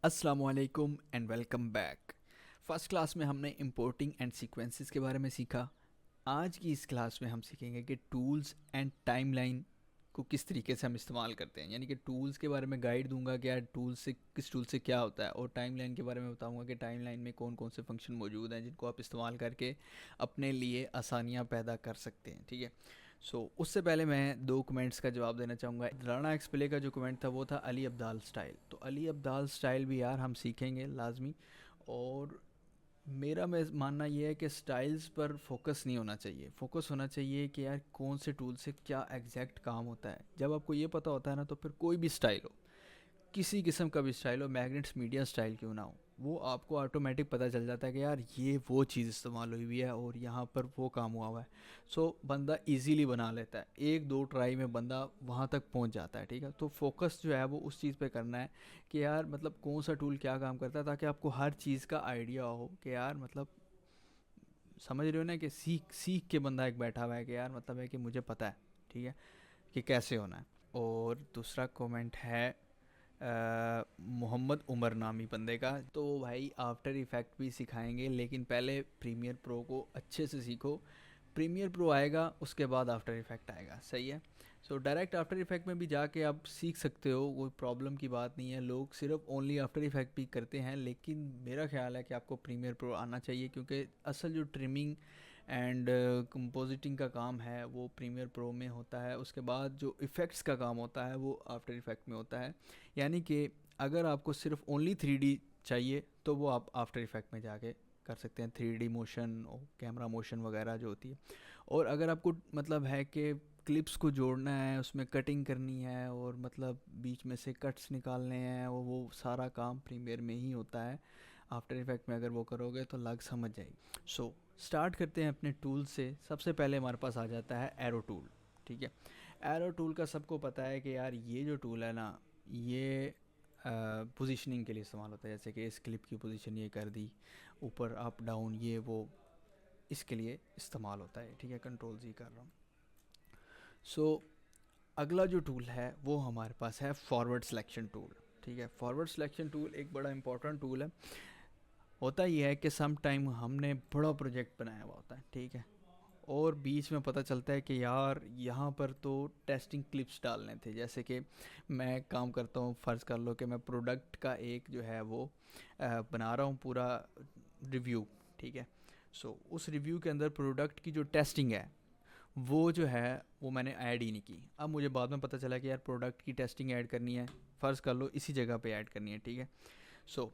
अस्सलामुअलैकुम and welcome back. First class में हमने इंपोर्टिंग एंड सीक्वेंसेस के बारे में सीखा। आज की इस क्लास में हम सीखेंगे कि टूल्स एंड टाइमलाइन को किस तरीके से हम इस्तेमाल करते हैं, यानी कि टूल्स के बारे में गाइड दूंगा कि यार टूल्स से किस टूल से क्या होता है, और टाइमलाइन के बारे में बताऊंगा कि टाइमलाइन में कौन कौन से फंक्शन मौजूद हैं जिनको आप इस्तेमाल करके अपने लिए आसानियाँ पैदा कर सकते हैं। ठीक है। उससे पहले मैं दो कमेंट्स का जवाब देना चाहूँगा। राना एक्सप्ले का जो कमेंट था वो था अली अब्दाल स्टाइल, तो अली अब्दाल स्टाइल भी यार हम सीखेंगे लाजमी। और मेरा मैं मानना ये है कि स्टाइल्स पर फोकस नहीं होना चाहिए, फोकस होना चाहिए कि यार कौन से टूल से क्या एग्जैक्ट काम होता है। जब आपको ये पता होता है ना, तो फिर कोई भी स्टाइल हो, किसी किस्म का भी स्टाइल हो, मैग्नेट्स मीडिया स्टाइल क्यों ना हो, वो आपको ऑटोमेटिक पता चल जाता है कि यार ये वो चीज़ इस्तेमाल हुई हुई है और यहाँ पर वो काम हुआ हुआ है। बंदा इजीली बना लेता है, एक दो ट्राई में बंदा वहाँ तक पहुँच जाता है। ठीक है। तो फोकस जो है वो उस चीज़ पे करना है कि यार मतलब कौन सा टूल क्या काम करता है, ताकि आपको हर चीज़ का आइडिया हो कि यार मतलब समझ रहे हो ना, कि सीख सीख के बंदा एक बैठा हुआ है कि यार मतलब है कि मुझे पता है, ठीक है, कि कैसे होना है। और दूसरा कमेंट है मोहम्मद उमर नामी बंदे का। तो भाई आफ्टर इफ़ेक्ट भी सिखाएंगे, लेकिन पहले प्रीमियर प्रो को अच्छे से सीखो। प्रीमियर प्रो आएगा उसके बाद आफ्टर इफ़ेक्ट आएगा, सही है। डायरेक्ट आफ्टर इफ़ेक्ट में भी जाके आप सीख सकते हो, कोई प्रॉब्लम की बात नहीं है। लोग सिर्फ ओनली आफ्टर इफ़ेक्ट भी करते हैं, लेकिन मेरा ख्याल है कि आपको प्रीमियर प्रो आना चाहिए, क्योंकि असल जो ट्रिमिंग एंड कंपोजिटिंग का काम है वो प्रीमियर प्रो में होता है। उसके बाद जो इफ़ेक्ट्स का काम होता है वो आफ्टर इफ़ेक्ट में होता है। यानी कि अगर आपको सिर्फ ओनली 3D चाहिए तो वो आप आफ्टर इफ़ेक्ट में जाके कर सकते हैं, 3D मोशन और कैमरा मोशन वगैरह जो होती है। और अगर आपको मतलब है कि क्लिप्स को जोड़ना है, उसमें कटिंग करनी है और मतलब बीच में से कट्स निकालने हैं, वो सारा काम प्रीमियर में ही होता है। आफ्टर इफ़ेक्ट में अगर वो करोगे तो लग समझ जाएगी। स्टार्ट करते हैं अपने टूल से। सबसे पहले हमारे पास आ जाता है एरो टूल। ठीक है। एरो टूल का सबको पता है कि यार ये जो टूल है ना, ये पोजीशनिंग के लिए इस्तेमाल होता है। जैसे कि इस क्लिप की पोजीशन ये कर दी, ऊपर अप डाउन ये वो, इसके लिए इस्तेमाल होता है। ठीक है। कंट्रोल जी कर रहा हूँ। सो अगला जो टूल है वो हमारे पास है फॉरवर्ड सिलेक्शन टूल। ठीक है। फॉरवर्ड सिलेक्शन टूल एक बड़ा इंपॉर्टेंट टूल है। होता ये है कि सम टाइम हमने बड़ा प्रोजेक्ट बनाया हुआ होता है, ठीक है, और बीच में पता चलता है कि यार यहाँ पर तो टेस्टिंग क्लिप्स डालने थे। जैसे कि मैं काम करता हूँ, फ़र्ज़ कर लो कि मैं प्रोडक्ट का एक जो है वो बना रहा हूँ पूरा रिव्यू। ठीक है। उस रिव्यू के अंदर प्रोडक्ट की जो टेस्टिंग है वो जो है वो मैंने ऐड ही नहीं की। अब मुझे बाद में पता चला कि यार प्रोडक्ट की टेस्टिंग ऐड करनी है, फ़र्ज़ कर लो इसी जगह पे ऐड करनी है। ठीक है। सो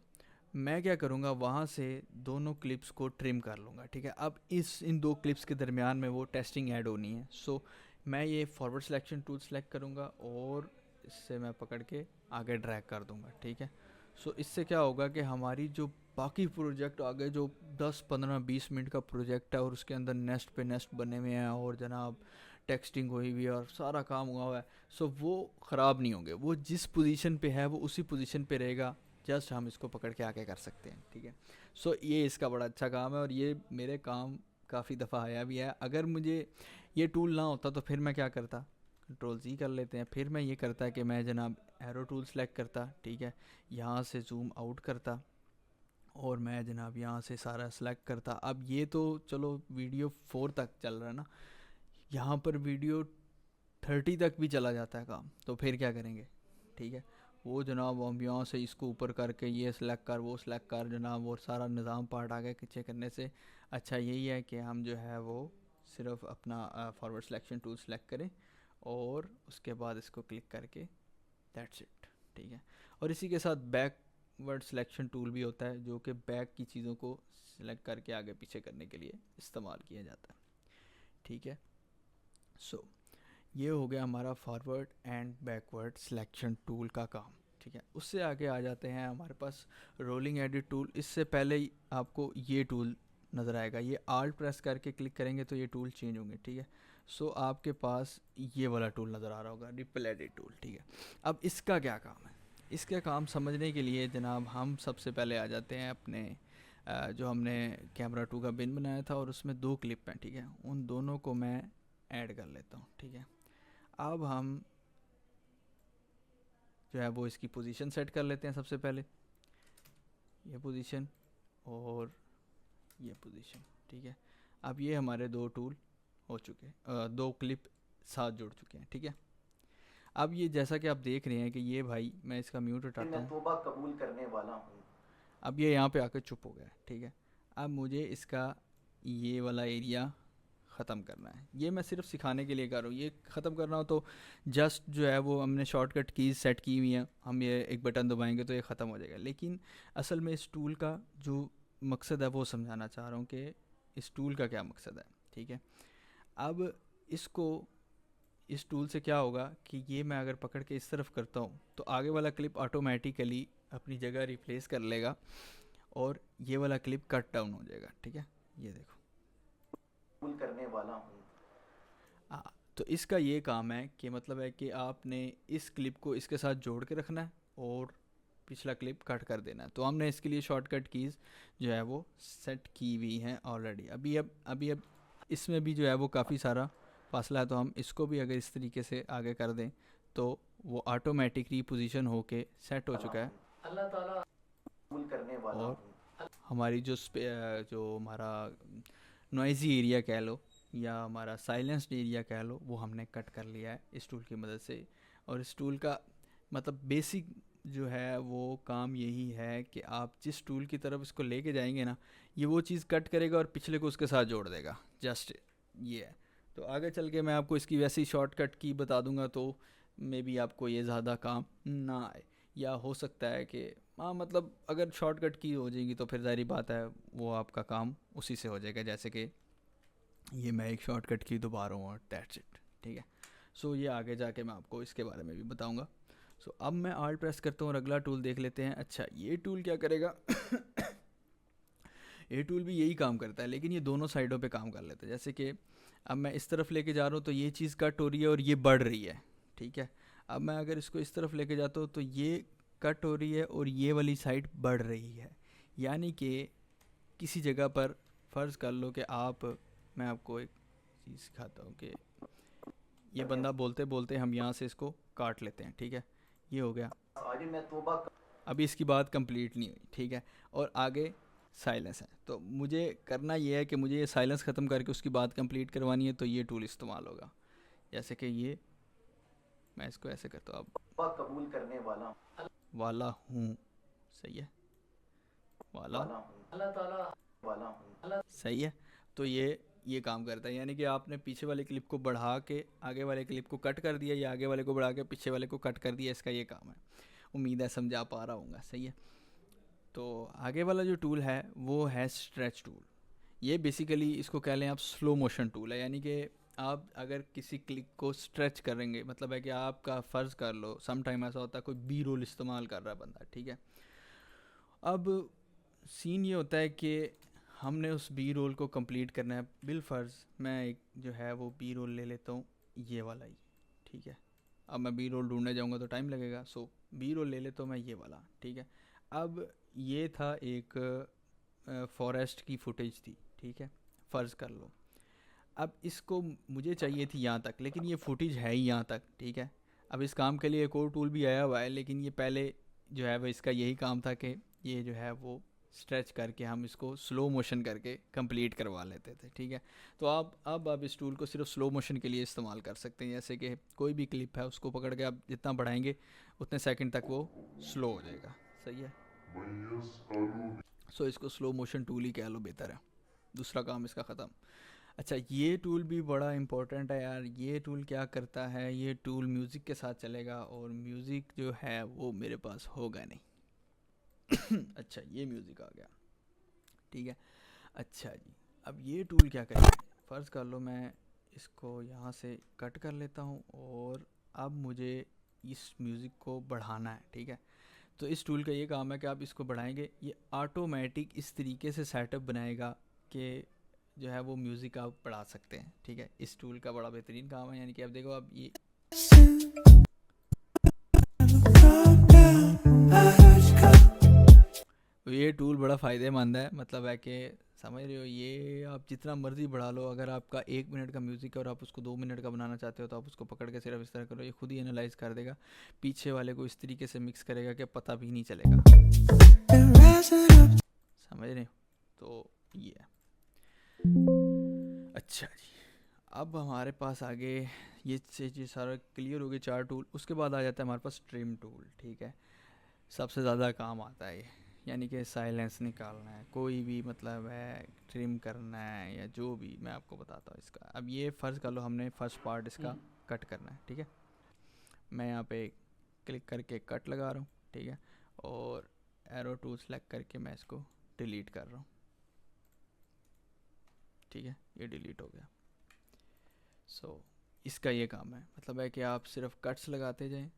मैं क्या करूँगा, वहाँ से दोनों क्लिप्स को ट्रिम कर लूँगा। ठीक है। अब इन दो क्लिप्स के दरमियान में वो टेस्टिंग ऐड होनी है। मैं ये फॉरवर्ड सिलेक्शन टूल सेलेक्ट करूँगा और इससे मैं पकड़ के आगे ड्रैग कर दूँगा। ठीक है। इससे क्या होगा कि हमारी जो बाकी प्रोजेक्ट आगे जो 10 15 20 मिनट का प्रोजेक्ट है और उसके अंदर नेस्ट पे नेस्ट बने हुए हैं और जनाब टेक्सटिंग हुई हुई है और सारा काम हुआ हुआ है, वो ख़राब नहीं होंगे। वो जिस पोजीशन पे है वो उसी पोजीशन पे रहेगा। जस्ट हम इसको पकड़ के आगे कर सकते हैं। ठीक है। ये इसका बड़ा अच्छा काम है और ये मेरे काम काफ़ी दफ़ा आया भी है। अगर मुझे ये टूल ना होता तो फिर मैं क्या करता, कंट्रोल जी कर लेते हैं, फिर मैं ये करता कि मैं जनाब एरो टूल सेलेक्ट करता। ठीक है। यहाँ से जूम आउट करता और मैं जनाब यहाँ से सारा सेलेक्ट करता। अब ये तो चलो वीडियो 4 तक चल रहा है ना, यहाँ पर वीडियो 30 तक भी चला जाता है काम, तो फिर क्या करेंगे। ठीक है। वो जनाब हम यहाँ से इसको ऊपर करके ये सिलेक्ट कर वो सिलेक्ट कर जनाब, और सारा निज़ाम पार्ट आगे पीछे करने से अच्छा यही है कि हम जो है वो सिर्फ अपना फॉरवर्ड सिलेक्शन टूल सेलेक्ट करें और उसके बाद इसको क्लिक करके दैट्स इट। ठीक है। और इसी के साथ बैकवर्ड सिलेक्शन टूल भी होता है, जो कि बैक की चीज़ों को सिलेक्ट करके आगे पीछे करने के लिए इस्तेमाल किया जाता है। ठीक है। सो ये हो गया हमारा forward and backward selection tool का काम। ठीक है। उससे आगे आ जाते हैं हमारे पास रोलिंग एडिट टूल। इससे पहले ही आपको ये टूल नज़र आएगा, ये आल्ट प्रेस करके क्लिक करेंगे तो ये टूल चेंज होंगे। ठीक है। आपके पास ये वाला टूल नज़र आ रहा होगा, रिपल एडिट टूल। ठीक है। अब इसका क्या काम है, इसका काम समझने के लिए जनाब हम सबसे पहले आ जाते हैं अपने जो हमने कैमरा 2 का बिन बनाया था और उसमें दो क्लिप हैं। ठीक है। उन दोनों को मैं ऐड कर लेता हूँ। ठीक है। अब हम जो है वो इसकी पोजीशन सेट कर लेते हैं सबसे पहले। ये पोजीशन और ये पोजीशन, ठीक है। अब ये हमारे दो टूल हो चुके हैं, दो क्लिप साथ जुड़ चुके हैं, ठीक है। अब ये जैसा कि आप देख रहे हैं कि ये भाई, मैं इसका म्यूट हटाता हूँ, तौबा कबूल करने वाला हूँ। अब ये यहाँ पे आकर चुप हो गया, ठीक है। अब मुझे इसका ये वाला एरिया ख़त्म करना है। ये मैं सिर्फ सिखाने के लिए कर रहा हूँ। ये ख़त्म करना हो तो जस्ट जो है वो हमने शॉर्टकट कीज़ सेट की हुई हैं, हम ये एक बटन दबाएंगे तो ये ख़त्म हो जाएगा। लेकिन असल में इस टूल का जो मकसद है वो समझाना चाह रहा हूँ कि इस टूल का क्या मकसद है, ठीक है। अब इसको, इस टूल से क्या होगा कि ये मैं अगर पकड़ के इस तरफ करता हूँ तो आगे वाला क्लिप ऑटोमेटिकली अपनी जगह रिप्लेस कर लेगा और ये वाला क्लिप कट डाउन हो जाएगा, ठीक है। ये देखो करने वाला हूँ। तो इसका ये काम है कि मतलब है कि आपने इस क्लिप को इसके साथ जोड़ के रखना है और पिछला क्लिप कट कर देना है। तो हमने इसके लिए शॉर्टकट कीज़ जो है वो सेट की हुई हैं ऑलरेडी। अभी इसमें भी जो है वो काफ़ी सारा फासला है, तो हम इसको भी अगर इस तरीके से आगे कर दें तो वो ऑटोमेटिक रीपोजीशन होके सेट हो चुका है। अल्लाह ताला करने वाला और हमारी जो हमारा नॉइज़ी एरिया कह लो या हमारा साइलेंस्ड एरिया कह लो, वो हमने कट कर लिया है इस टूल की मदद से। और इस टूल का मतलब बेसिक जो है वो काम यही है कि आप जिस टूल की तरफ इसको लेके जाएंगे ना, ये वो चीज़ कट करेगा और पिछले को उसके साथ जोड़ देगा, जस्ट ये है। तो आगे चल के मैं आपको इसकी वैसी शॉर्टकट की बता दूंगा, तो मे बी आपको ये ज़्यादा काम ना आए, या हो सकता है कि हाँ मतलब अगर शॉर्टकट की हो जाएगी तो फिर ज़ाहिर बात है वो आपका काम उसी से हो जाएगा। जैसे कि ये मैं एक शॉर्टकट की दोबा रहा हूँ और दैट्स इट, ठीक है। सो ये आगे जाके मैं आपको इसके बारे में भी बताऊँगा। सो अब मैं आल्ट प्रेस करता हूँ और अगला टूल देख लेते हैं। अच्छा, ये टूल क्या करेगा ये टूल भी यही काम करता है, लेकिन ये दोनों साइडों पे काम कर लेता है। जैसे कि अब मैं इस तरफ लेके जा रहा हूँ तो ये चीज़ कट हो रही है और ये बढ़ रही है, ठीक है। अब मैं अगर इसको इस तरफ लेके जाता हूँ तो ये कट हो रही है और ये वाली साइड बढ़ रही है। यानी कि किसी जगह पर फ़र्ज़ कर लो कि मैं आपको एक चीज़ सिखाता हूँ कि ये बंदा बोलते बोलते हम यहाँ से इसको काट लेते हैं, ठीक है। ये हो गया, अभी इसकी बात कंप्लीट नहीं हुई, ठीक है। और आगे साइलेंस है, तो मुझे करना ये है कि मुझे ये साइलेंस ख़त्म करके उसकी बात कंप्लीट करवानी है, तो ये टूल इस्तेमाल होगा। जैसे कि ये मैं इसको ऐसे करता हूँ, अब कबूल करने वाला हूँ, सही है, वाला अल्लाह ताला वाला हूँ, सही है। तो ये काम करता है, यानी कि आपने पीछे वाले क्लिप को बढ़ा के आगे वाले क्लिप को कट कर दिया या आगे वाले को बढ़ा के पीछे वाले को कट कर दिया, इसका ये काम है। उम्मीद है समझा पा रहा हूँ, सही है। तो आगे वाला जो टूल है वो है स्ट्रेच टूल। ये बेसिकली इसको कह लें आप स्लो मोशन टूल है, यानी कि आप अगर किसी क्लिप को स्ट्रेच करेंगे, मतलब है कि आपका फ़र्ज़ कर लो सम टाइम ऐसा होता है कोई बी रोल इस्तेमाल कर रहा है बंदा, ठीक है। अब सीन ये होता है कि हमने उस बी रोल को कंप्लीट करना है। बिलफ़र्ज़ मैं एक जो है वो बी रोल ले लेता हूँ, ये वाला ही, ठीक है। अब मैं बी रोल ढूंढने जाऊँगा तो टाइम लगेगा, सो बी रोल ले लेता हूँ मैं ये वाला, ठीक है। अब ये था एक फॉरेस्ट की फुटेज थी, ठीक है, फ़र्ज़ कर लो। अब इसको मुझे चाहिए थी यहाँ तक, लेकिन ये फुटेज है ही यहाँ तक, ठीक है। अब इस काम के लिए एक और टूल भी आया हुआ है, लेकिन ये पहले जो है वो इसका यही काम था कि ये जो है वो स्ट्रेच करके हम इसको स्लो मोशन करके कंप्लीट करवा लेते थे, ठीक है। तो अब इस टूल को सिर्फ स्लो मोशन के लिए इस्तेमाल कर सकते हैं। जैसे कि कोई भी क्लिप है उसको पकड़ के आप जितना बढ़ाएंगे उतने सेकंड तक वो स्लो हो जाएगा, सही है। सो इसको स्लो मोशन टूल ही कह लो, बेहतर है, दूसरा काम इसका ख़त्म। अच्छा, ये टूल भी बड़ा इम्पोर्टेंट है यार। ये टूल क्या करता है, ये टूल म्यूज़िक के साथ चलेगा और म्यूज़िक जो है वो मेरे पास होगा नहीं अच्छा, ये म्यूज़िक आ गया, ठीक है। अच्छा जी, अब ये टूल क्या करेगा, फ़र्ज़ कर लो मैं इसको यहाँ से कट कर लेता हूँ और अब मुझे इस म्यूज़िक को बढ़ाना है, ठीक है। तो इस टूल का ये काम है कि आप इसको बढ़ाएंगे, ये ऑटोमेटिक इस तरीके से सेटअप बनाएगा कि जो है वो म्यूज़िक आप बढ़ा सकते हैं, ठीक है। इस टूल का बड़ा बेहतरीन काम है, यानी कि आप देखो अब ये टूल बड़ा फ़ायदेमंद है, मतलब है कि समझ रहे हो, ये आप जितना मर्ज़ी बढ़ा लो। अगर आपका 1 मिनट का म्यूज़िक है और आप उसको 2 मिनट का बनाना चाहते हो तो आप उसको पकड़ के सिर्फ इस तरह करो, ये खुद ही एनालाइज कर देगा, पीछे वाले को इस तरीके से मिक्स करेगा कि पता भी नहीं चलेगा। अब हमारे पास आगे ये सारा क्लियर हो गया 4 टूल। उसके बाद आ जाता है हमारे पास ट्रिम टूल, ठीक है। सबसे ज़्यादा काम आता है ये, यानी कि साइलेंस निकालना है, कोई भी मतलब है ट्रिम करना है या जो भी, मैं आपको बताता हूँ इसका। अब ये फ़र्ज़ कर लो हमने फर्स्ट पार्ट इसका कट करना है, ठीक है। मैं यहाँ पे क्लिक करके कट लगा रहा हूँ, ठीक है, और एरो टूल सेलेक्ट करके मैं इसको डिलीट कर रहा हूँ, ठीक है। ये डिलीट हो गया। सो इसका ये काम है, मतलब है कि आप सिर्फ कट्स लगाते जाएं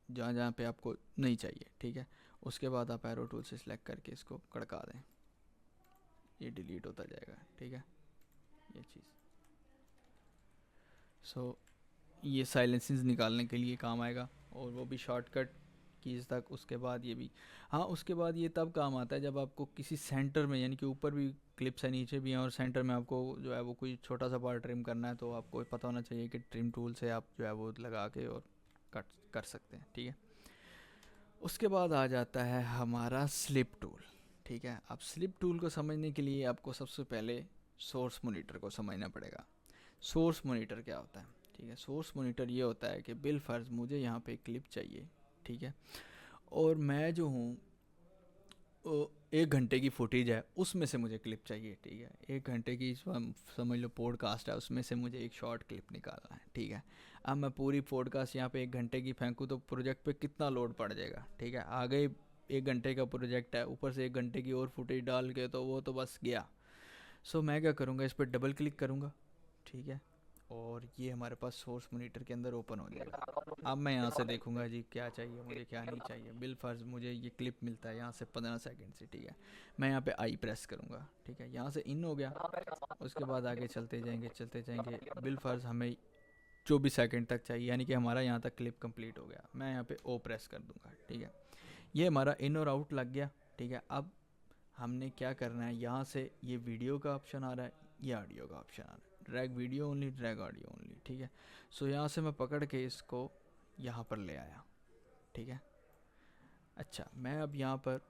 जहाँ जहाँ पे आपको नहीं चाहिए, ठीक है। उसके बाद आप एरो टूल से सिलेक्ट करके इसको कड़का दें, ये डिलीट होता जाएगा, ठीक है, ये चीज़। सो ये साइलेंसेस निकालने के लिए काम आएगा, और वो भी शॉर्टकट कीज़ तक। उसके बाद ये भी, हाँ, उसके बाद ये तब काम आता है जब आपको किसी सेंटर में, यानी कि ऊपर भी क्लिप्स है नीचे भी हैं, और सेंटर में आपको जो है वो कोई छोटा सा पार्ट ट्रिम करना है, तो आपको पता होना चाहिए कि ट्रिम टूल से आप जो है वो लगा के और कट कर सकते हैं, ठीक है। उसके बाद आ जाता है हमारा स्लिप टूल, ठीक है। अब स्लिप टूल को समझने के लिए आपको सबसे पहले सोर्स मोनीटर को समझना पड़ेगा। सोर्स मोनीटर क्या होता है, ठीक है। सोर्स मोनीटर ये होता है कि बिल फर्ज मुझे यहाँ पे क्लिप चाहिए, ठीक है, और मैं जो हूँ 1 घंटे की फुटेज है उसमें से मुझे क्लिप चाहिए, ठीक है। 1 घंटे की समझ लो पॉडकास्ट है, उसमें से मुझे एक शॉर्ट क्लिप निकालना है, ठीक है। अब मैं पूरी पॉडकास्ट यहाँ पे 1 घंटे की फेंकूँ तो प्रोजेक्ट पे कितना लोड पड़ जाएगा, ठीक है। आगे 1 घंटे का प्रोजेक्ट है, ऊपर से 1 घंटे की और फुटेज डाल के तो वो तो बस गया। सो मैं क्या करूँगा, इस पर डबल क्लिक करूँगा, ठीक है, और ये हमारे पास सोर्स मोनीटर के अंदर ओपन हो जाएगा। अब मैं यहाँ से देखूँगा जी क्या चाहिए मुझे, क्या नहीं चाहिए। बिल फर्ज मुझे ये क्लिप मिलता है यहाँ से 15 सेकंड से, ठीक है। मैं यहाँ पे आई प्रेस करूँगा, ठीक है, यहाँ से इन हो गया। उसके बाद आगे चलते जाएंगे चलते जाएंगे, बिल फर्ज हमें 24 सेकंड तक चाहिए, यानी कि हमारा यहाँ तक क्लिप कंप्लीट हो गया। मैं यहाँ पे ओ प्रेस कर दूँगा, ठीक है। ये हमारा इन और आउट लग गया, ठीक है। अब हमने क्या करना है, यहाँ से ये वीडियो का ऑप्शन आ रहा है, ये ऑडियो का ऑप्शन आ रहा है, drag video only, drag audio only, ठीक है। सो यहाँ से मैं पकड़ के इसको यहाँ पर ले आया, ठीक है। अच्छा, मैं अब यहाँ पर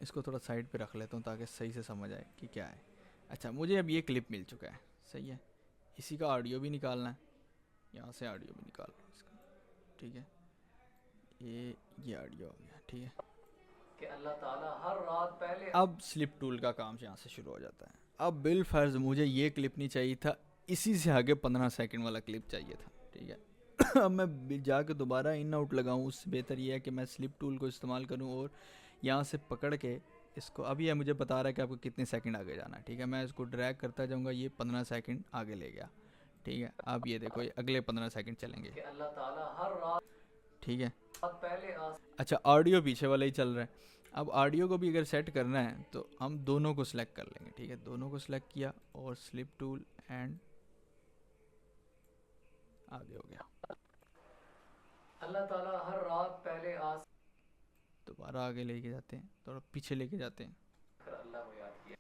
इसको थोड़ा साइड पे रख लेता हूँ ताकि सही से समझ आए कि क्या है। अच्छा, मुझे अब ये क्लिप मिल चुका है, सही है। इसी का ऑडियो भी निकालना है, यहाँ से ऑडियो भी निकाल रहा हूँ इसका, ठीक है। ये ऑडियो हो गया, ठीक है। कि अल्लाह ताला हर रात पहले अब स्लिप टूल का काम यहाँ से शुरू हो जाता है। अब बिल फर्ज मुझे ये क्लिप नहीं चाहिए था, इसी से आगे 15 सेकंड वाला क्लिप चाहिए था, ठीक है। अब मैं जाके दोबारा इन आउट लगाऊं, उससे बेहतर ये है कि मैं स्लिप टूल को इस्तेमाल करूं और यहाँ से पकड़ के इसको, अब ये मुझे बता रहा है कि आपको कितने सेकंड आगे जाना है, ठीक है। मैं इसको ड्रैग करता जाऊँगा, ये 15 सेकंड आगे ले गया, ठीक है। अब ये देखो, ये अगले 15 सेकंड चलेंगे, कि अल्लाह ताला हर रात ठीक है। पहले अच्छा, ऑडियो पीछे वाला ही चल रहा है। अब ऑडियो को भी अगर सेट करना है तो हम दोनों को सिलेक्ट कर लेंगे, ठीक है। दोनों को सिलेक्ट किया और स्लिप टूल एंड आगे हो गया। अल्लाह ताला हर रात पहले दोबारा आगे लेके जाते हैं, थोड़ा पीछे लेके जाते हैं, आकर अल्लाह को याद किया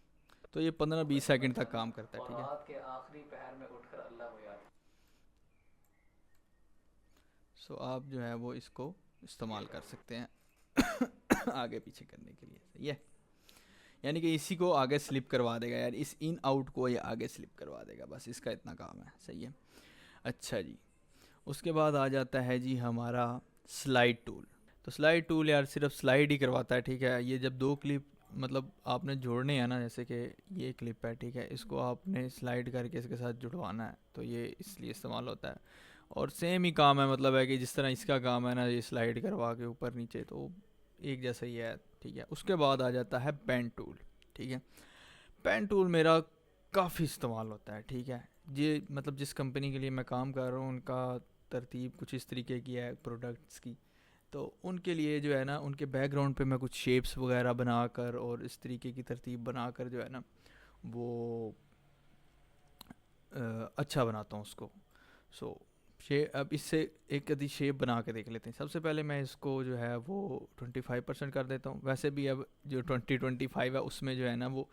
तो ये 15-20 सेकंड तक काम करता है, और ठीक है। रात के आखिरी पहर में उठकर अल्लाह को याद सो आप जो है वो इसको इस्तेमाल कर सकते हैं आगे पीछे करने के लिए, सही है। यानी कि इसी को आगे स्लिप करवा देगा यार, इस इन आउट को ये आगे स्लिप करवा देगा, बस इसका इतना काम है, सही है। अच्छा जी, उसके बाद आ जाता है जी हमारा स्लाइड टूल। तो स्लाइड टूल यार सिर्फ स्लाइड ही करवाता है, ठीक है। ये जब 2 क्लिप मतलब आपने जोड़ने हैं ना, जैसे कि ये क्लिप है, ठीक है, इसको आपने स्लाइड करके इसके साथ जुड़वाना है, तो ये इसलिए इस्तेमाल होता है। और सेम ही काम है, मतलब है कि जिस तरह इसका काम है ना, ये स्लाइड करवा के ऊपर नीचे, तो एक जैसा ही है, ठीक है। उसके बाद आ जाता है पेन टूल, ठीक है। पेन टूल मेरा काफ़ी इस्तेमाल होता है, ठीक है। ये मतलब जिस कंपनी के लिए मैं काम कर रहा हूँ उनका तरतीब कुछ इस तरीके की है प्रोडक्ट्स की, तो उनके लिए जो है ना, उनके बैकग्राउंड पे मैं कुछ शेप्स वगैरह बनाकर और इस तरीके की तरतीब बनाकर जो है ना वो अच्छा बनाता हूँ उसको। सो अब इससे एक यदि शेप बना के देख लेते हैं। सबसे पहले मैं इसको जो है वो 25% कर देता हूँ। वैसे भी अब जो 2025 है उसमें जो है ना वो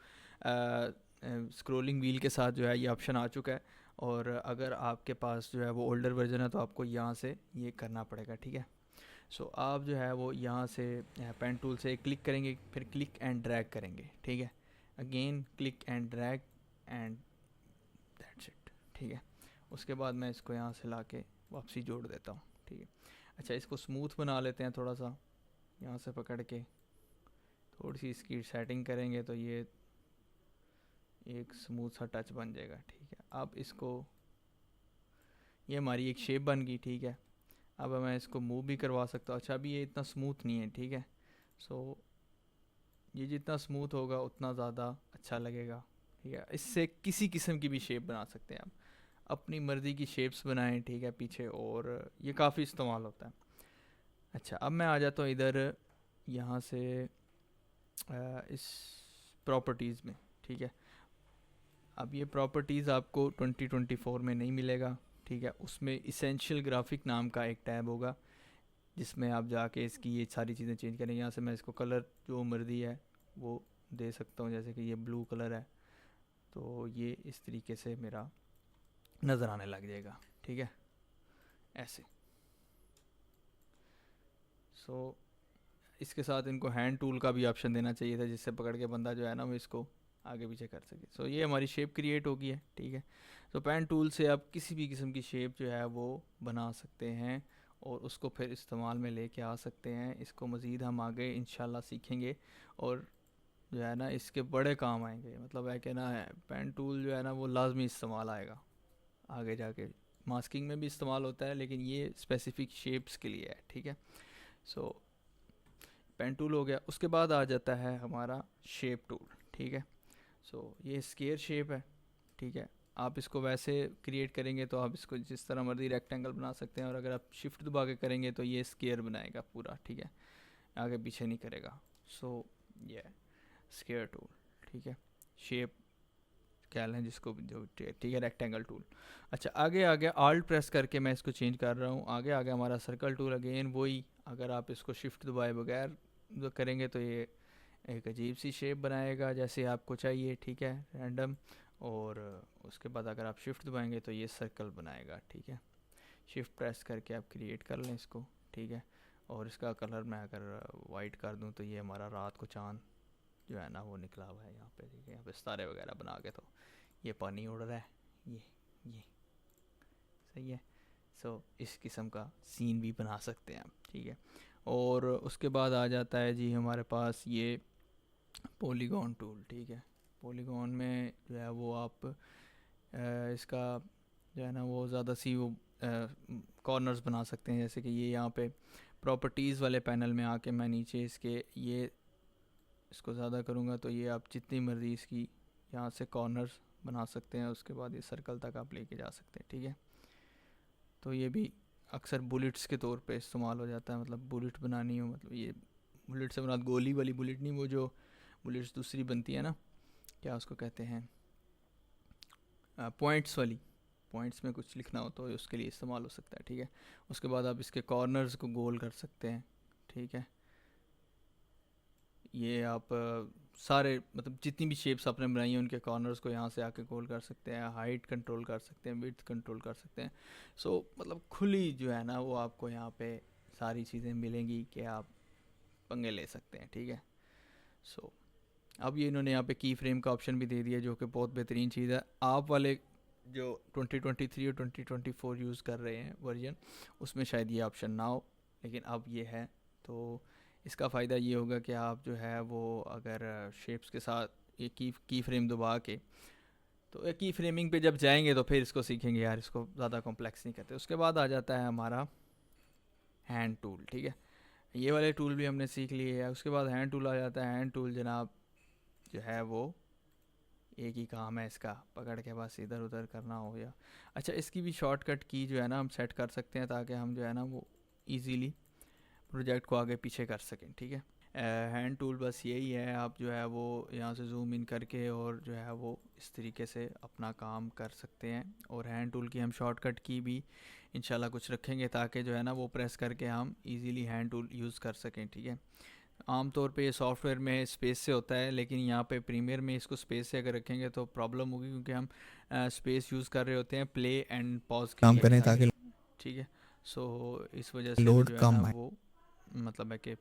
स्क्रोलिंग व्हील के साथ जो है ये ऑप्शन आ चुका है, और अगर आपके पास जो है वो ओल्डर वर्जन है तो आपको यहाँ से ये करना पड़ेगा, ठीक है। सो आप जो है वो यहाँ से पेन टूल से क्लिक करेंगे, फिर क्लिक एंड ड्रैग करेंगे, ठीक है। Again click and drag and that's it, ठीक है। उसके बाद मैं इसको यहाँ से ला के वापसी जोड़ देता हूँ, ठीक है। अच्छा, इसको स्मूथ बना लेते हैं थोड़ा सा, यहाँ से पकड़ के थोड़ी सी इसकी सेटिंग करेंगे तो ये एक स्मूथ सा टच बन जाएगा, ठीक है। अब इसको, ये हमारी एक शेप बन गई, ठीक है। अब मैं इसको मूव भी करवा सकता हूँ। अच्छा, अभी ये इतना स्मूथ नहीं है, ठीक है। सो ये जितना स्मूथ होगा उतना ज़्यादा अच्छा लगेगा, ठीक है। इससे किसी किस्म की भी शेप बना सकते हैं आप, अपनी मर्ज़ी की शेप्स बनाएं, ठीक है, पीछे, और ये काफ़ी इस्तेमाल होता है। अच्छा, अब मैं आ जाता हूँ इधर यहाँ से इस प्रॉपर्टीज़ में, ठीक है। अब ये प्रॉपर्टीज़ आपको 2024 में नहीं मिलेगा, ठीक है। उसमें इसेंशियल ग्राफिक नाम का एक टैब होगा जिसमें आप जाके इसकी ये सारी चीज़ें चेंज करेंगे। यहाँ से मैं इसको कलर जो मर्ज़ी है वो दे सकता हूँ, जैसे कि ये ब्लू कलर है तो ये इस तरीके से मेरा नज़र आने लग जाएगा, ठीक है, ऐसे। सो इसके साथ इनको हैंड टूल का भी ऑप्शन देना चाहिए था, जिससे पकड़ के बंदा जो है ना वो इसको आगे पीछे कर सके। सो ये हमारी शेप क्रिएट हो गई है, ठीक है। सो पेन टूल से आप किसी भी किस्म की शेप जो है वो बना सकते हैं और उसको फिर इस्तेमाल में लेके आ सकते हैं। इसको मज़ीद हम आगे इंशाल्लाह सीखेंगे और जो है ना इसके बड़े काम आएंगे। मतलब है कि ना पेन टूल जो है ना वो लाजमी इस्तेमाल आएगा आगे जाके। मास्किंग में भी इस्तेमाल होता है लेकिन ये स्पेसिफिक शेप्स के लिए है, ठीक है। सो पेन टूल हो गया। उसके बाद आ जाता है हमारा शेप टूल, ठीक है। सो ये स्केयर शेप है, ठीक है। आप इसको वैसे क्रिएट करेंगे तो आप इसको जिस तरह मर्जी रेक्टेंगल बना सकते हैं, और अगर आप शिफ्ट दबा के करेंगे तो ये स्केयर बनाएगा पूरा, ठीक है, आगे पीछे नहीं करेगा। सो ये स्केयर टूल, ठीक है, शेप कह लें जिसको जो, ठीक है, रेक्टेंगल टूल। अच्छा, आगे आगे आल्ट प्रेस करके मैं इसको चेंज कर रहा हूँ। आगे आगे हमारा सर्कल टूल, अगेन वही, अगर आप इसको शिफ्ट दबाए बगैर जो करेंगे तो ये एक अजीब सी शेप बनाएगा जैसे आपको चाहिए, ठीक है, रैंडम। और उसके बाद अगर आप शिफ्ट दबाएंगे तो ये सर्कल बनाएगा, ठीक है। शिफ्ट प्रेस करके आप क्रिएट कर लें इसको, ठीक है। और इसका कलर मैं अगर वाइट कर दूं तो ये हमारा रात को चांद जो है ना वो निकला हुआ है यहाँ पे, ठीक है। यहाँ पे सितारे वगैरह बना के, तो ये पानी उड़ रहा है, ये सही है। सो इस किस्म का सीन भी बना सकते हैं आप, ठीक है। और उसके बाद आ जाता है जी हमारे पास ये पॉलीगॉन टूल, ठीक है। पॉलीगॉन में जो है वो आप इसका जो है ना वो ज़्यादा सी वो कॉर्नर्स बना सकते हैं, जैसे कि ये यहाँ पे प्रॉपर्टीज़ वाले पैनल में आके मैं नीचे इसके ये इसको ज़्यादा करूँगा तो ये आप जितनी मर्ज़ी इसकी यहाँ से कॉर्नर्स बना सकते हैं। उसके बाद ये सर्कल तक आप लेके जा सकते हैं, ठीक है। तो ये भी अक्सर बुलेट्स के तौर पे इस्तेमाल हो जाता है, मतलब बुलेट बनानी हो, मतलब ये बुलेट से बना गोली वाली बुलेट नहीं, वो जो बुलेट्स दूसरी बनती है ना, क्या उसको कहते हैं, पॉइंट्स वाली, पॉइंट्स में कुछ लिखना हो तो उसके लिए इस्तेमाल हो सकता है, ठीक है। उसके बाद आप इसके कॉर्नर्स को गोल कर सकते हैं, ठीक है। ये आप सारे मतलब जितनी भी शेप्स आपने बनाई हैं उनके कॉर्नर्स को यहाँ से आके गोल कर सकते हैं, हाइट कंट्रोल कर सकते हैं, विड्थ कंट्रोल कर सकते हैं। सो मतलब खुली जो है ना वो आपको यहाँ पे सारी चीज़ें मिलेंगी कि आप पंगे ले सकते हैं, ठीक है। सो अब ये इन्होंने यहाँ पे की फ्रेम का ऑप्शन भी दे दिया जो कि बहुत बेहतरीन चीज़ है। आप वाले जो 2023 और 2024 यूज़ कर रहे हैं वर्जन, उसमें शायद ये ऑप्शन ना हो, लेकिन अब ये है। तो इसका फ़ायदा ये होगा कि आप जो है वो अगर शेप्स के साथ ये की फ्रेम दबा के, तो ये की फ्रेमिंग पे जब जाएंगे तो फिर इसको सीखेंगे यार, इसको ज़्यादा कॉम्प्लेक्स नहीं करते। उसके बाद आ जाता है हमारा हैंड टूल, ठीक है। ये वाले टूल भी हमने सीख लिए है। उसके बाद हैंड टूल आ जाता है। हैंड टूल जनाब जो है वो एक ही काम है इसका, पकड़ के बस इधर उधर करना हो गया। अच्छा, इसकी भी शॉर्टकट की जो है ना हम सेट कर सकते हैं ताकि हम जो है ना वो इजीली प्रोजेक्ट को आगे पीछे कर सकें, ठीक है। हैंड टूल बस यही है, आप जो है वो यहाँ से जूम इन करके और जो है वो इस तरीके से अपना काम कर सकते हैं। और हैंड टूल की हम शॉर्टकट की भी इंशाल्लाह कुछ रखेंगे ताकि जो है ना वो प्रेस करके हम इजीली हैंड टूल यूज़ कर सकें, ठीक है। आमतौर पे ये सॉफ्टवेयर में स्पेस से होता है, लेकिन यहाँ पे प्रीमियर में इसको स्पेस से अगर रखेंगे तो प्रॉब्लम होगी, क्योंकि हम स्पेस यूज़ कर रहे होते हैं प्ले एंड पॉज के काम लिए करें आगे, ताकि ठीक है। सो इस वजह से भी लोड जो है ना कम आए। वो मतलब है कि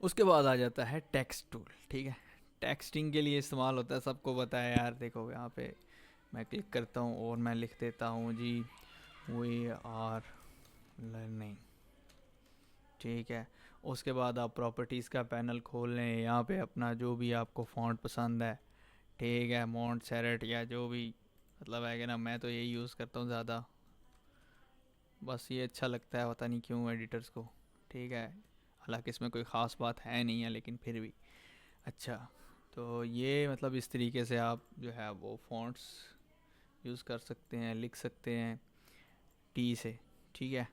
उसके बाद आ जाता है टेक्स्ट टूल, ठीक है। टेक्सटिंग के लिए इस्तेमाल होता है, सबको पता है यार। देखो यहाँ पे मैं क्लिक करता हूँ और मैं लिख देता हूँ जी वी आर लर्निंग, ठीक है। उसके बाद आप प्रॉपर्टीज़ का पैनल खोल लें, यहाँ पे अपना जो भी आपको फ़ॉन्ट पसंद है, ठीक है, मॉन्ट सेरेट या जो भी मतलब है कि ना, मैं तो यही यूज़ करता हूँ ज़्यादा, बस ये अच्छा लगता है, पता नहीं क्यों एडिटर्स को, ठीक है। हालांकि इसमें कोई ख़ास बात है नहीं है, लेकिन फिर भी अच्छा। तो ये मतलब इस तरीके से आप जो है वो फ़ॉन्ट्स यूज़ कर सकते हैं, लिख सकते हैं टी से, ठीक है।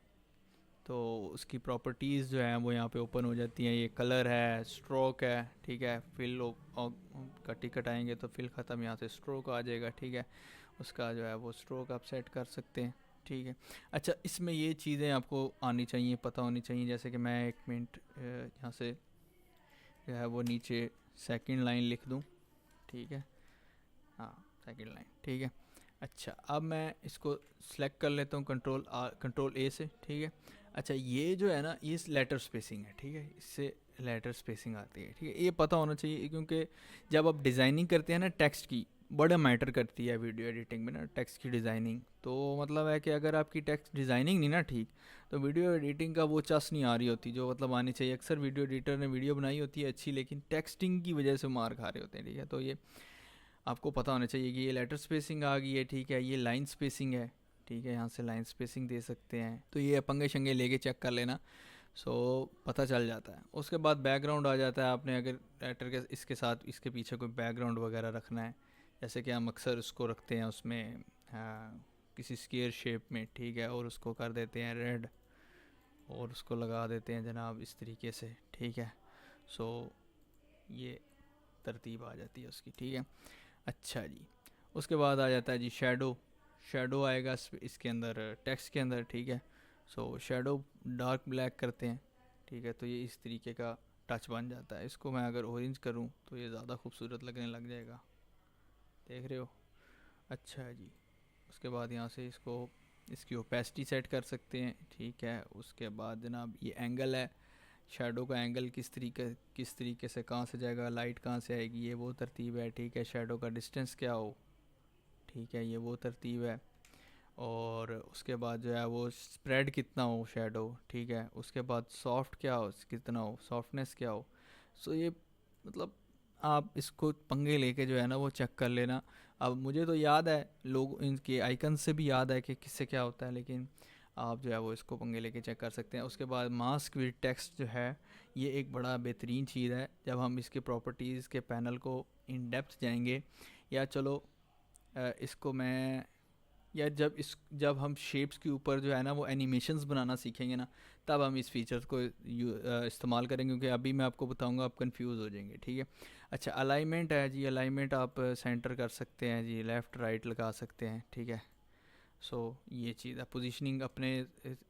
तो उसकी प्रॉपर्टीज़ जो है वो यहाँ पे ओपन हो जाती हैं। ये कलर है, स्ट्रोक है, ठीक है, फिल कटी कटाएंगे तो फिल ख़त्म, यहाँ से स्ट्रोक आ जाएगा, ठीक है। उसका जो है वो स्ट्रोक आप सेट कर सकते हैं, ठीक है। अच्छा, इसमें ये चीज़ें आपको आनी चाहिए, पता होनी चाहिए, जैसे कि मैं 1 मिनट यहाँ से जो है वो नीचे सेकंड लाइन लिख दूँ, ठीक है, हाँ सेकंड लाइन, ठीक है। अच्छा, अब मैं इसको सेलेक्ट कर लेता हूँ कंट्रोल ए से, ठीक है। अच्छा, ये जो है ना, ये लेटर स्पेसिंग है, ठीक है, इससे लेटर स्पेसिंग आती है, ठीक है। ये पता होना चाहिए, क्योंकि जब आप डिज़ाइनिंग करते हैं ना टेक्स्ट की, बड़ा मैटर करती है वीडियो एडिटिंग में ना टेक्स्ट की डिज़ाइनिंग। तो मतलब है कि अगर आपकी टेक्स्ट डिज़ाइनिंग नहीं ना ठीक, तो वीडियो एडिटिंग का वो चस नहीं आ रही होती जो मतलब आनी चाहिए। अक्सर वीडियो एडिटर ने वीडियो बनाई होती है अच्छी, लेकिन टेक्सटिंग की वजह से मार खा रहे होते हैं, ठीक है। तो ये आपको पता होना चाहिए कि ये लेटर स्पेसिंग आ गई है, ठीक है, ये लाइन स्पेसिंग है, ठीक है, यहाँ से लाइन स्पेसिंग दे सकते हैं। तो ये पंगे शंगे लेके चेक कर लेना, सो पता चल जाता है। उसके बाद बैकग्राउंड आ जाता है, आपने अगर लेटर के इसके साथ इसके पीछे कोई बैकग्राउंड वगैरह रखना है, जैसे कि हम अक्सर उसको रखते हैं उसमें किसी स्क्वायर शेप में, ठीक है, और उसको कर देते हैं रेड और उसको लगा देते हैं जनाब इस तरीके से, ठीक है। सो ये तरतीब आ जाती है उसकी, ठीक है। अच्छा जी, उसके बाद आ जाता है जी शेडो। शेडो आएगा इसके अंदर, टेक्स्ट के अंदर, ठीक है। सो शेडो डार्क ब्लैक करते हैं, ठीक है, तो ये इस तरीके का टच बन जाता है। इसको मैं अगर ऑरेंज करूँ तो ये ज़्यादा खूबसूरत लगने लग जाएगा, देख रहे हो। अच्छा जी, उसके बाद यहाँ से इसकी ओपेसिटी सेट कर सकते हैं, ठीक है। उसके बाद जनाब ये एंगल है, शेडो का एंगल किस तरीके से कहाँ से जाएगा, लाइट कहाँ से आएगी, ये वो तरतीब है, ठीक है। शेडो का डिस्टेंस क्या हो, ठीक है, ये वो तरतीब है। और उसके बाद जो है वो स्प्रेड कितना हो शेडो, ठीक है। उसके बाद सॉफ्ट क्या हो, कितना हो, सॉफ्टनेस क्या हो। सो ये मतलब आप इसको पंगे लेके जो है ना वो चेक कर लेना। अब मुझे तो याद है, लोग इनके आइकन से भी याद है कि किससे क्या होता है, लेकिन आप जो है वो इसको पंगे लेके चेक कर सकते हैं। उसके बाद मास्क विद टेक्स्ट जो है, ये एक बड़ा बेहतरीन चीज़ है। जब हम इसके प्रॉपर्टीज़ के पैनल को इन डेप्थ जाएंगे, या चलो इसको मैं, या जब हम शेप्स के ऊपर जो है ना वो एनिमेशंस बनाना सीखेंगे ना, तब हम इस फीचर को इस्तेमाल करेंगे, क्योंकि अभी मैं आपको बताऊंगा आप कंफ्यूज हो जाएंगे, ठीक है। अच्छा, अलाइनमेंट है जी, अलाइनमेंट आप सेंटर कर सकते हैं जी, लेफ़्ट राइट लगा सकते हैं, ठीक है। सो ये चीज़ है, पोजीशनिंग अपने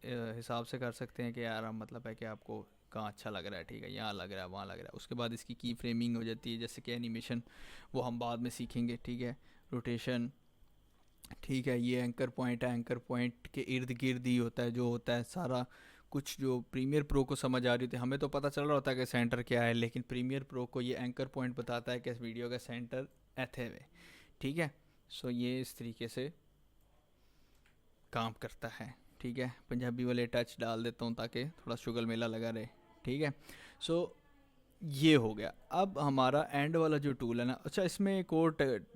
हिसाब से कर सकते हैं कि यार हम मतलब है कि आपको कहाँ अच्छा लग रहा है, ठीक है, यहाँ लग रहा है, वहाँ लग रहा है। उसके बाद इसकी की फ्रेमिंग हो जाती है, जैसे कि एनिमेशन, वो हम बाद में सीखेंगे, ठीक है। रोटेशन, ठीक है, ये एंकर पॉइंट है, एंकर पॉइंट के इर्द गिर्द ही होता है जो होता है सारा कुछ। जो प्रीमियर प्रो को समझ आ रही थी, हमें तो पता चल रहा होता है कि सेंटर क्या है, लेकिन प्रीमियर प्रो को ये एंकर पॉइंट बताता है कि इस वीडियो का सेंटर ऐथे वे, ठीक है। सो ये इस तरीके से काम करता है, ठीक है। पंजाबी वाले टच डाल देता हूँ ताकि थोड़ा शुगल मेला लगा रहे, ठीक है। सो ये हो गया। अब हमारा एंड वाला जो टूल है ना, अच्छा इसमें एक और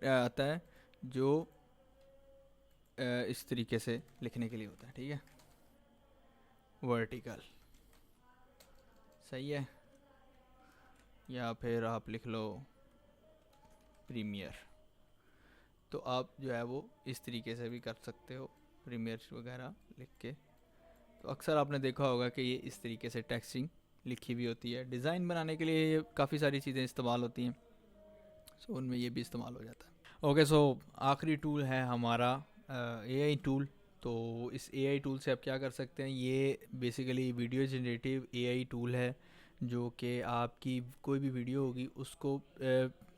आता है जो इस तरीके से लिखने के लिए होता है, ठीक है, वर्टिकल, सही है। या फिर आप लिख लो प्रीमियर, तो आप जो है वो इस तरीके से भी कर सकते हो, प्रीमियर वगैरह लिख के। तो अक्सर आपने देखा होगा कि ये इस तरीके से टेक्सटिंग लिखी हुई होती है। डिज़ाइन बनाने के लिए ये काफ़ी सारी चीज़ें इस्तेमाल होती हैं, सो उनमें ये भी इस्तेमाल हो जाता है। ओके, सो आखिरी टूल है हमारा एआई टूल। तो इस एआई टूल से आप क्या कर सकते हैं, ये basically video generative AI tool है, जो कि आपकी कोई भी वीडियो होगी उसको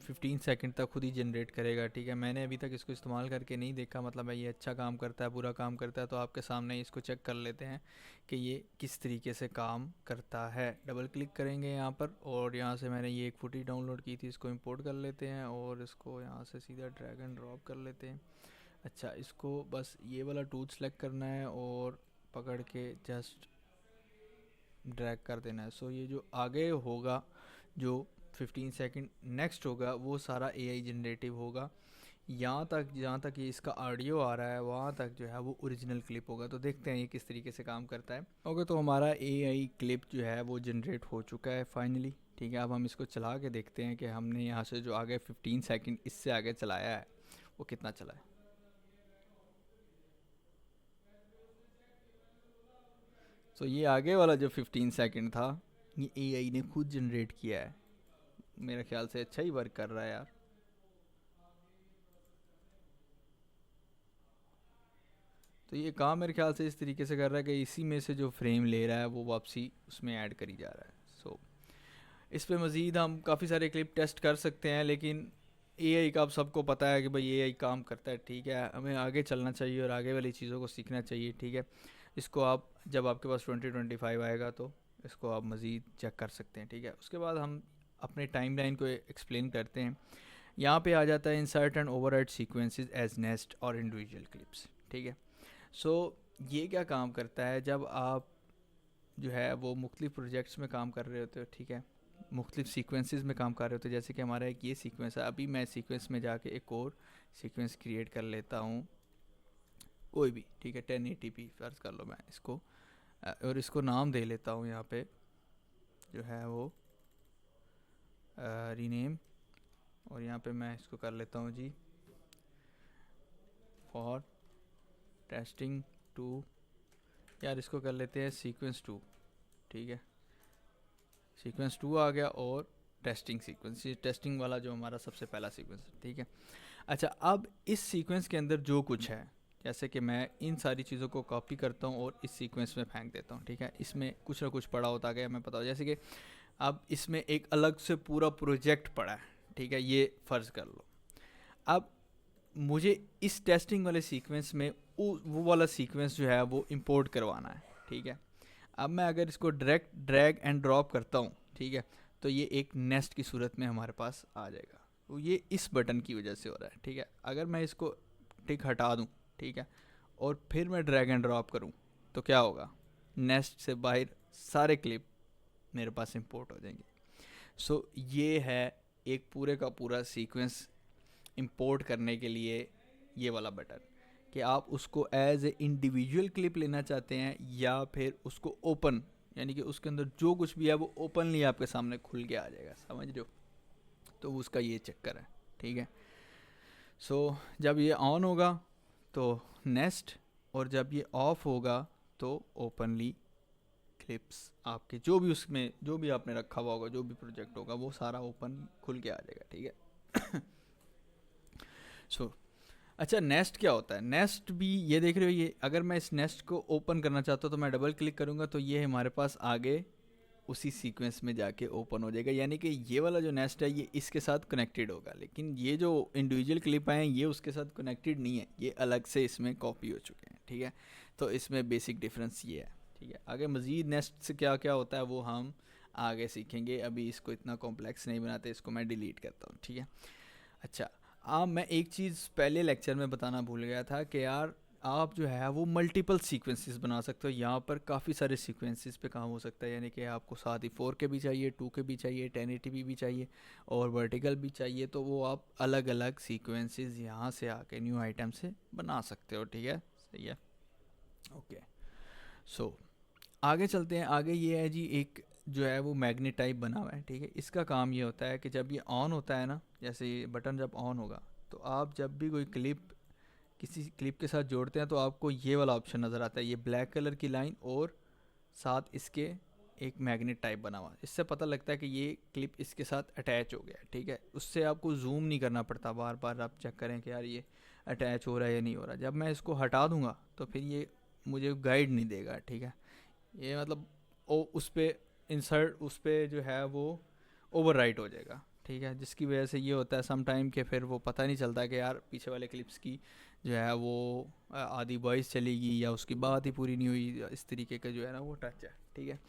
15 सेकंड तक खुद ही जनरेट करेगा, ठीक है। मैंने अभी तक इसको इस्तेमाल करके नहीं देखा, मतलब है ये अच्छा काम करता है, बुरा काम करता है, तो आपके सामने ही इसको चेक कर लेते हैं कि ये किस तरीके से काम करता है। डबल क्लिक करेंगे यहाँ पर, और यहाँ से मैंने ये एक फुटेज डाउनलोड की थी, इसको इंपोर्ट कर लेते हैं और इसको यहाँ से सीधा ड्रैग एंड ड्रॉप कर लेते हैं, अच्छा, इसको बस ये वाला टूल सेलेक्ट करना है और पकड़ के जस्ट ड्रैग कर देना है। सो ये जो आगे होगा, जो 15 सेकंड नेक्स्ट होगा, वो सारा एआई जनरेटिव होगा। यहाँ तक जहाँ तक ये इसका ऑडियो आ रहा है वहाँ तक जो है वो ओरिजिनल क्लिप होगा। तो देखते हैं ये किस तरीके से काम करता है। ओके, तो हमारा एआई क्लिप जो है वो जनरेट हो चुका है फाइनली। ठीक है, अब हम इसको चला के देखते हैं कि हमने यहाँ से जो आगे 15 सेकंड इससे आगे चलाया है वो कितना चला है। तो ये आगे वाला जो 15 सेकंड था ये एआई ने खुद जनरेट किया है। मेरे ख्याल से अच्छा ही वर्क कर रहा है यार। तो ये काम मेरे ख्याल से इस तरीके से कर रहा है कि इसी में से जो फ्रेम ले रहा है वो वापसी उसमें ऐड करी जा रहा है। सो इस पे मज़ीद हम काफ़ी सारे क्लिप टेस्ट कर सकते हैं, लेकिन एआई का अब सबको पता है कि भाई एआई काम करता है। ठीक है, हमें आगे चलना चाहिए और आगे वाली चीज़ों को सीखना चाहिए। ठीक है, इसको आप जब आपके पास 2025 आएगा तो इसको आप मज़ीद चेक कर सकते हैं। ठीक है, उसके बाद हम अपने टाइमलाइन को एक्सप्लेन करते हैं। यहाँ पे आ जाता है insert and override sequences as nest और इंडिविजुअल क्लिप्स। ठीक है, सो ये क्या काम करता है, जब आप जो है वो मुख्तलिफ प्रोजेक्ट्स में काम कर रहे होते हो। ठीक है, मुख्तलिफ सीक्वेंसेस में काम कर रहे होते हो। जैसे कि हमारा एक ये सीक्वेंस है, अभी मैं सीक्वेंस में जाके एक और सीक्वेंस क्रिएट कर लेता हूँ कोई भी। ठीक है, 1080p फर्ज कर लो मैं इसको, और इसको नाम दे लेता हूँ यहाँ पे जो है वो रीनेम, और यहाँ पे मैं इसको कर लेता हूँ जी फॉर टेस्टिंग 2, यार इसको कर लेते हैं सीक्वेंस 2। ठीक है, सीक्वेंस 2 आ गया और टेस्टिंग सीक्वेंस, ये टेस्टिंग वाला जो हमारा सबसे पहला सीक्वेंस है। ठीक है, अच्छा अब इस सीक्वेंस के अंदर जो कुछ है, जैसे कि मैं इन सारी चीज़ों को कॉपी करता हूँ और इस सीक्वेंस में फेंक देता हूँ। ठीक है, इसमें कुछ ना कुछ पड़ा होता गया, मैं पता हो, जैसे कि अब इसमें एक अलग से पूरा प्रोजेक्ट पड़ा है। ठीक है, ये फ़र्ज़ कर लो। अब मुझे इस टेस्टिंग वाले सीक्वेंस में वो वाला सीक्वेंस जो है वो इंपोर्ट करवाना है। ठीक है, अब मैं अगर इसको डायरेक्ट ड्रैग एंड ड्रॉप करता हूँ, ठीक है, तो ये एक नेस्ट की सूरत में हमारे पास आ जाएगा। तो ये इस बटन की वजह से हो रहा है। ठीक है, अगर मैं इसको टिक हटा दूँ, ठीक है, और फिर मैं ड्रैग एंड ड्रॉप करूँ तो क्या होगा, नेस्ट से बाहर सारे क्लिप मेरे पास इंपोर्ट हो जाएंगे। सो ये है एक पूरे का पूरा सीक्वेंस इंपोर्ट करने के लिए ये वाला बटन, कि आप उसको एज ए इंडिविजुअल क्लिप लेना चाहते हैं या फिर उसको ओपन, यानी कि उसके अंदर जो कुछ भी है वो ओपनली आपके सामने खुल के आ जाएगा, समझ रहे हो। तो उसका ये चक्कर है। ठीक है, सो जब ये ऑन होगा तो नेस्ट, और जब ये ऑफ होगा तो ओपनली क्लिप्स आपके जो भी उसमें जो भी आपने रखा हुआ होगा, जो भी प्रोजेक्ट होगा वो सारा ओपन खुल के आ जाएगा। ठीक है सो अच्छा, नेस्ट क्या होता है, नेस्ट भी ये देख रहे हो, ये अगर मैं इस नेस्ट को ओपन करना चाहता हूँ तो मैं डबल क्लिक करूँगा तो ये हमारे पास आगे उसी सीक्वेंस में जाके ओपन हो जाएगा। यानी कि ये वाला जो नेस्ट है ये इसके साथ कनेक्टेड होगा, लेकिन ये जो इंडिविजुअल क्लिप हैं ये उसके साथ कनेक्टेड नहीं है, ये अलग से इसमें कॉपी हो चुके हैं। ठीक है, तो इसमें बेसिक डिफरेंस ये है। ठीक है, आगे मज़ीद नेस्ट से क्या क्या होता है वो हम आगे सीखेंगे, अभी इसको इतना कॉम्प्लेक्स नहीं बनाते, इसको मैं डिलीट करता हूँ। ठीक है, अच्छा मैं एक चीज़ पहले लेक्चर में बताना भूल गया था कि यार आप जो है वो मल्टीपल सीक्वेंसेस बना सकते हो। यहाँ पर काफ़ी सारे सीक्वेंसेस पे काम हो सकता है, यानी कि आपको साथ ही 4 के भी चाहिए, 2 के भी चाहिए, 1080p भी चाहिए और वर्टिकल भी चाहिए, तो वो आप अलग अलग सीक्वेंसेस यहाँ से आके न्यू आइटम से बना सकते हो। ठीक है, सही है, ओके। सो आगे चलते हैं। आगे ये है जी, एक जो है वो मैग्नेट टाइप बना हुआ है। ठीक है, इसका काम ये होता है कि जब ये ऑन होता है ना, जैसे ये बटन जब ऑन होगा तो आप जब भी कोई क्लिप किसी क्लिप के साथ जोड़ते हैं तो आपको ये वाला ऑप्शन नज़र आता है, ये ब्लैक कलर की लाइन और साथ इसके एक मैग्नेट टाइप बना हुआ। इससे पता लगता है कि ये क्लिप इसके साथ अटैच हो गया। ठीक है, उससे आपको जूम नहीं करना पड़ता, बार बार आप चेक करें कि यार ये अटैच हो रहा है या नहीं हो रहा। जब मैं इसको हटा दूंगा तो फिर ये मुझे गाइड नहीं देगा। ठीक है, ये मतलब उस पर इंसर्ट, उस पर जो है वो ओवरराइट हो जाएगा। ठीक है, जिसकी वजह से ये होता है सम टाइम के फिर वो पता नहीं चलता कि यार पीछे वाले क्लिप्स की जो है वो आधी वॉइस चलेगी या उसकी बात ही पूरी नहीं हुई, इस तरीके का जो है ना वो टच है। ठीक है,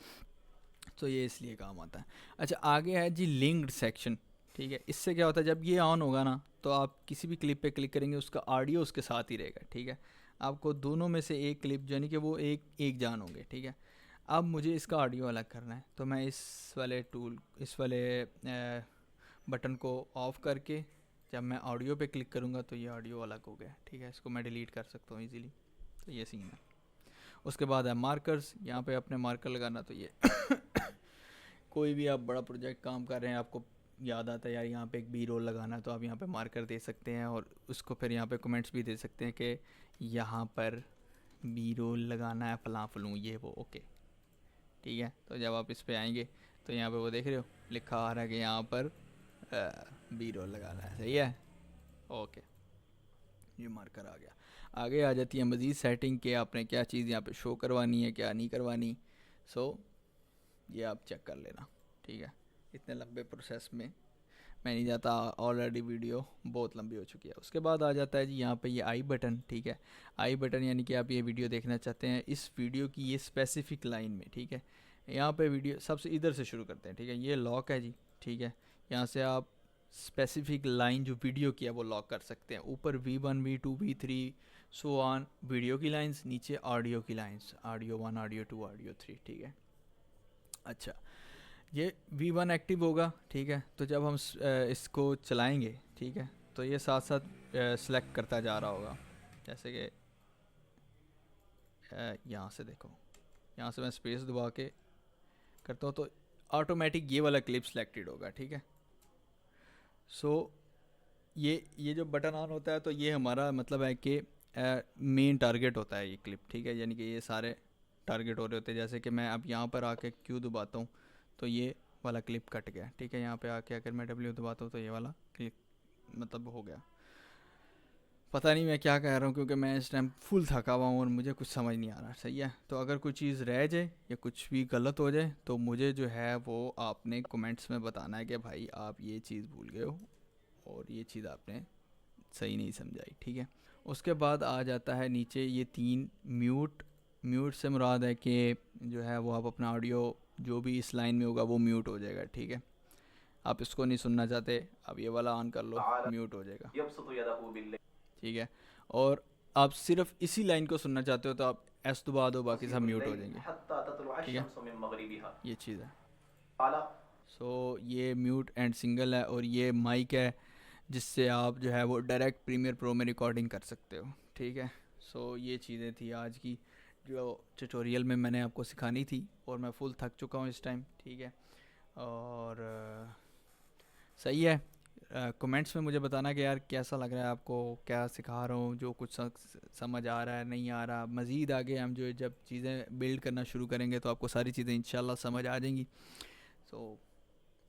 तो ये इसलिए काम आता है। अच्छा आगे है जी लिंक्ड सेक्शन। ठीक है। इससे क्या होता है, जब ये ऑन होगा ना तो आप किसी भी क्लिप पे क्लिक करेंगे उसका ऑडियो उसके साथ ही रहेगा। ठीक है, आपको दोनों में से एक क्लिप यानी कि वो एक जान होंगे। ठीक है, अब मुझे इसका ऑडियो अलग करना है तो मैं इस वाले बटन को ऑफ करके जब मैं ऑडियो पे क्लिक करूँगा तो ये ऑडियो अलग हो गया। ठीक है, इसको मैं डिलीट कर सकता हूँ इजीली। तो ये सीन है। उसके बाद है मार्कर्स, यहाँ पे अपने मार्कर लगाना। तो ये कोई भी आप बड़ा प्रोजेक्ट काम कर रहे हैं, आपको याद आता है यार यहाँ पे एक बी रोल लगाना है, तो आप यहाँ पे मार्कर दे सकते हैं और उसको फिर यहाँ पे कमेंट्स भी दे सकते हैं कि यहाँ पर बी रोल लगाना है फलां फलूँ ये वो। ओके, ठीक है। तो जब आप इस पे आएंगे तो यहाँ पे वो देख रहे हो लिखा आ रहा है कि यहाँ पर बी रोल लगाना है। सही है, ओके, ये मार्कर आ गया। आगे आ जाती है मज़ीद सेटिंग के आपने क्या चीज़ यहाँ पे शो करवानी है क्या नहीं करवानी। सो ये आप चेक कर लेना। ठीक है, इतने लंबे प्रोसेस में मैं नहीं जाता, ऑलरेडी वीडियो बहुत लंबी हो चुकी है। उसके बाद आ जाता है जी यहाँ पे ये आई बटन। ठीक है, आई बटन यानी कि आप ये वीडियो देखना चाहते हैं इस वीडियो की ये स्पेसिफिक लाइन में। ठीक है, यहाँ पे वीडियो सबसे इधर से शुरू करते हैं। ठीक है, ये लॉक है जी। ठीक है, यहाँ से आप स्पेसिफिक लाइन जो वीडियो की है वो लॉक कर सकते हैं। ऊपर V1 V2 V3 so on video की लाइंस, नीचे ऑडियो की लाइंस, ऑडियो 1 ऑडियो 2 ऑडियो 3। ठीक है, अच्छा, ये V1 एक्टिव होगा। ठीक है, तो जब हम इसको चलाएंगे, ठीक है, तो ये साथ साथ सेलेक्ट करता जा रहा होगा। जैसे कि यहाँ से देखो, यहाँ से मैं स्पेस दबा के करता हूँ तो ऑटोमेटिक ये वाला क्लिप सेलेक्टेड होगा। ठीक है, सो ये जो बटन ऑन होता है तो ये हमारा मतलब है कि मेन टारगेट होता है ये क्लिप। ठीक है, यानी कि ये सारे टारगेट हो रहे होते हैं। जैसे कि मैं अब यहाँ पर आके क्यू दबाता हूँ तो ये वाला क्लिप कट गया। ठीक है, यहाँ पे आके अगर मैं W दबाता हूँ तो ये वाला क्लिप मतलब हो गया। पता नहीं मैं क्या कह रहा हूँ क्योंकि मैं इस टाइम फुल थका हुआ हूँ और मुझे कुछ समझ नहीं आ रहा। सही है, तो अगर कोई चीज़ रह जाए या कुछ भी गलत हो जाए तो मुझे जो है वो आपने कमेंट्स में बताना है कि भाई आप ये चीज़ भूल गए हो और ये चीज़ आपने सही नहीं समझाई। ठीक है, उसके बाद आ जाता है नीचे ये 3 म्यूट। म्यूट से मुराद है कि जो है वो आप अपना ऑडियो जो भी इस लाइन में होगा वो म्यूट हो जाएगा। ठीक है, आप इसको नहीं सुनना चाहते, अब ये वाला ऑन कर लो, म्यूट हो जाएगा। ठीक है, और आप सिर्फ इसी लाइन को सुनना चाहते हो तो आप एस दबा दो, बाकी सब म्यूट हो जाएंगे। ठीक है, ये चीज़ है। सो ये म्यूट एंड सिंगल है और ये माइक है जिससे आप जो है वो डायरेक्ट प्रीमियर प्रो में रिकॉर्डिंग कर सकते हो। ठीक है, सो ये चीज़ें थी आज की जो ट्यूटोरियल में मैंने आपको सिखानी थी और मैं फुल थक चुका हूँ इस टाइम। ठीक है, और सही है। कमेंट्स में मुझे बताना कि यार कैसा लग रहा है आपको, क्या सिखा रहा हूँ, जो कुछ समझ आ रहा है नहीं आ रहा। मज़ीद आगे हम जो जब चीज़ें बिल्ड करना शुरू करेंगे तो आपको सारी चीज़ें इंशाल्लाह समझ आ जाएंगी। सो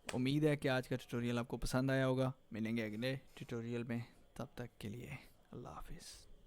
उम्मीद है कि आज का ट्यूटोरियल आपको पसंद आया होगा। मिलेंगे अगले ट्यूटोरियल में, तब तक के लिए अल्लाह हाफिज़।